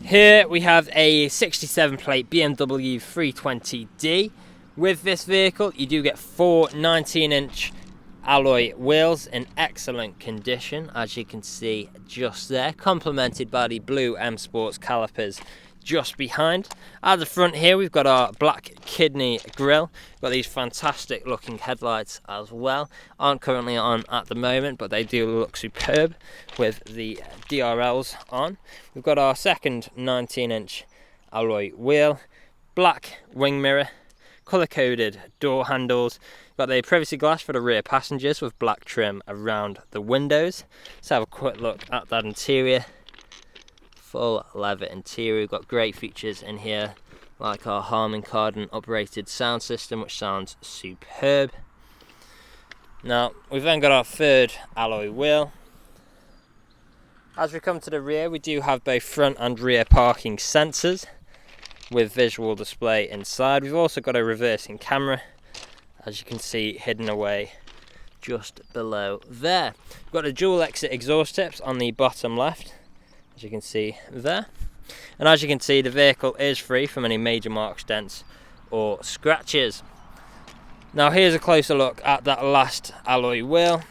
Here we have a 67 plate BMW 320d. With this vehicle you do get 4 19-inch alloy wheels in excellent condition, as you can see just there, complemented by the blue M Sports calipers just behind. At the front here we've got our black kidney grille, got these fantastic looking headlights as well, aren't currently on at the moment but they do look superb with the DRLs on. We've got our second 19-inch alloy wheel, black wing mirror, colour coded door handles, got the privacy glass for the rear passengers with black trim around the windows. Let's have a quick look at that interior. Full leather interior. We've got great features in here like our Harman Kardon uprated sound system, which sounds superb. Now we've then got our third alloy wheel. As we come to the rear, we do have both front and rear parking sensors with visual display inside. We've also got a reversing camera, as you can see, hidden away just below there. We've got the dual exit exhaust tips on the bottom left, as you can see there. And as you can see, the vehicle is free from any major marks, dents or scratches. Now here's a closer look at that last alloy wheel.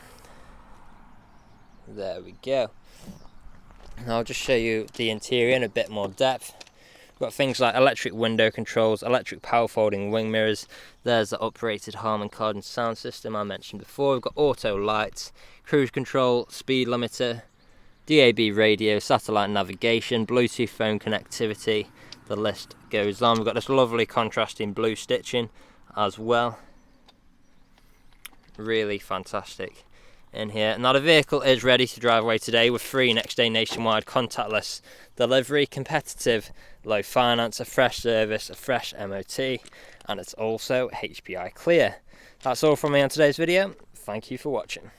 There we go. Now I'll just show you the interior in a bit more depth. We've got things like electric window controls, electric power folding wing mirrors. There's the uprated Harman Kardon sound system I mentioned before. We've got auto lights, cruise control, speed limiter, DAB radio, satellite navigation, Bluetooth phone connectivity. The list goes on. We've got this lovely contrasting blue stitching as well. Really fantastic in here. Now the vehicle is ready to drive away today with free next day nationwide contactless delivery, competitive low finance, a fresh service, a fresh MOT, and it's also HPI clear. That's all from me on today's video. Thank you for watching.